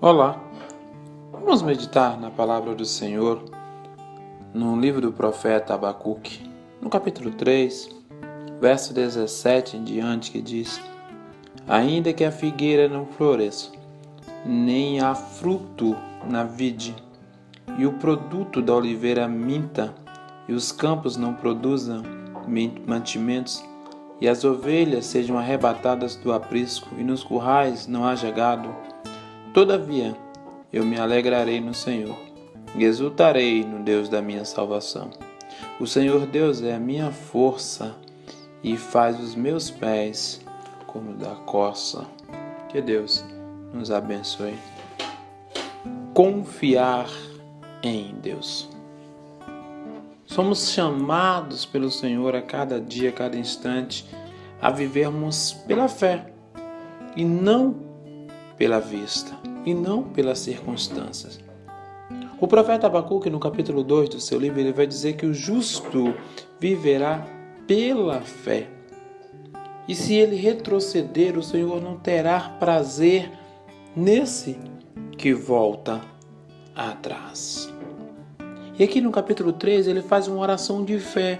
Olá, vamos meditar na palavra do Senhor no livro do profeta Abacuque, no capítulo 3, verso 17 em diante, que diz: Ainda que a figueira não floresça, nem há fruto na vide, e o produto da oliveira minta, e os campos não produzam mantimentos, e as ovelhas sejam arrebatadas do aprisco, e nos currais não haja gado, todavia eu me alegrarei no Senhor, e exultarei no Deus da minha salvação. O Senhor Deus é a minha força, e faz os meus pés como da corça. Que Deus nos abençoe. Confiar em Deus. Somos chamados pelo Senhor a cada dia, a cada instante, a vivermos pela fé e não pela vista, e não pelas circunstâncias. O profeta Abacuque, no capítulo 2 do seu livro, ele vai dizer que o justo viverá pela fé. E se ele retroceder, o Senhor não terá prazer nesse que volta atrás. E aqui no capítulo 3 ele faz uma oração de fé,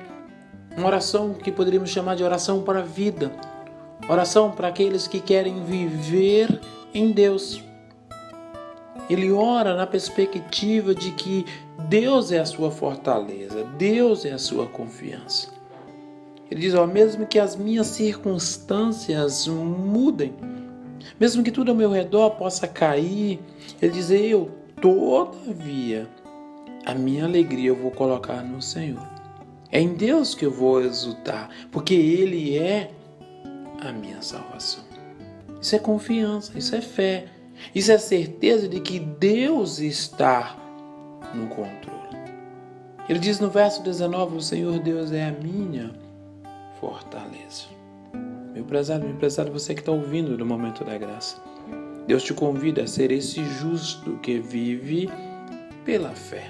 uma oração que poderíamos chamar de oração para a vida, oração para aqueles que querem viver em Deus. Ele ora na perspectiva de que Deus é a sua fortaleza, Deus é a sua confiança. Ele diz, mesmo que as minhas circunstâncias mudem, mesmo que tudo ao meu redor possa cair, ele diz, todavia, a minha alegria eu vou colocar no Senhor. É em Deus que eu vou exultar, porque Ele é a minha salvação. Isso é confiança, isso é fé, isso é certeza de que Deus está no controle. Ele diz no verso 19, o Senhor Deus é a minha fortaleza. Meu prezado, você que está ouvindo no momento da graça, Deus te convida a ser esse justo que vive pela fé.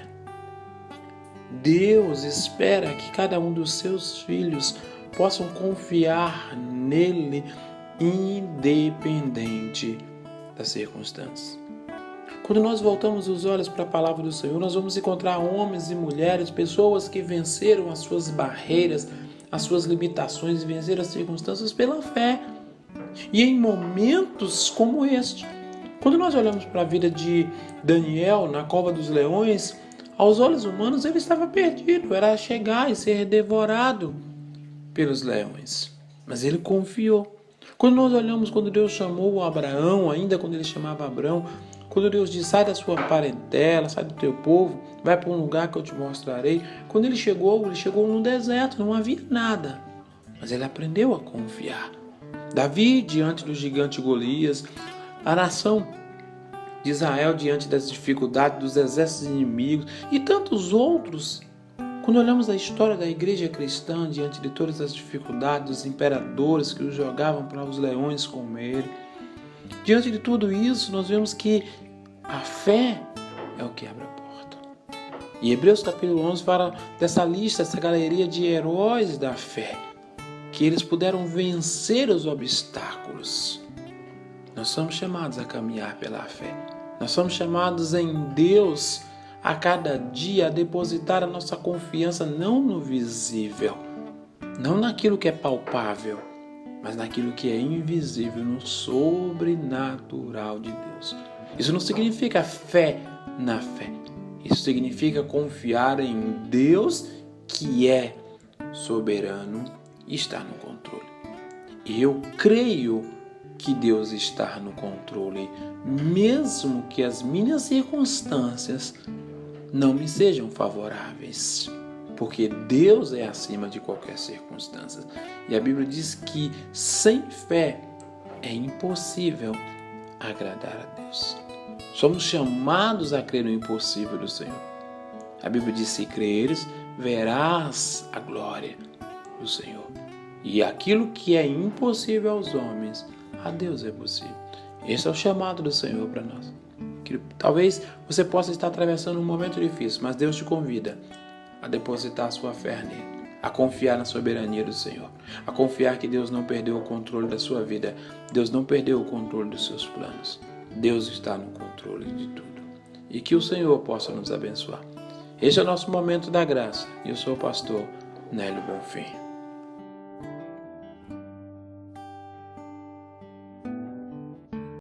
Deus espera que cada um dos seus filhos possam confiar nele, independente das circunstâncias. Quando nós voltamos os olhos para a palavra do Senhor, nós vamos encontrar homens e mulheres, pessoas que venceram as suas barreiras, as suas limitações e venceram as circunstâncias pela fé. E em momentos como este, quando nós olhamos para a vida de Daniel na cova dos leões, aos olhos humanos ele estava perdido, era chegar e ser devorado pelos leões. Mas ele confiou. Quando nós olhamos quando Deus chamou Abraão, ainda quando ele chamava Abraão, quando Deus diz, sai da sua parentela, sai do teu povo, vai para um lugar que eu te mostrarei. Quando ele chegou no deserto, não havia nada. Mas ele aprendeu a confiar. Davi, diante do gigante Golias, a nação de Israel diante das dificuldades dos exércitos inimigos e tantos outros. Quando olhamos a história da igreja cristã diante de todas as dificuldades dos imperadores que os jogavam para os leões comer, diante de tudo isso nós vemos que a fé é o que abre a porta. E Hebreus capítulo 11 fala dessa lista, essa galeria de heróis da fé, que eles puderam vencer os obstáculos. Nós somos chamados a caminhar pela fé. Nós somos chamados em Deus a cada dia a depositar a nossa confiança não no visível, não naquilo que é palpável, mas naquilo que é invisível, no sobrenatural de Deus. Isso não significa fé na fé. Isso significa confiar em Deus que é soberano e está no controle. E eu creio que Deus está no controle, mesmo que as minhas circunstâncias não me sejam favoráveis, porque Deus é acima de qualquer circunstância. E a Bíblia diz que sem fé é impossível agradar a Deus. Somos chamados a crer no impossível do Senhor. A Bíblia diz, se creres, verás a glória do Senhor. E aquilo que é impossível aos homens, a Deus é possível. Esse é o chamado do Senhor para nós. Que talvez você possa estar atravessando um momento difícil, mas Deus te convida a depositar a sua fé nele, a confiar na soberania do Senhor, a confiar que Deus não perdeu o controle da sua vida, Deus não perdeu o controle dos seus planos. Deus está no controle de tudo. E que o Senhor possa nos abençoar. Este é o nosso momento da graça. E eu sou o pastor Nélio Bonfim.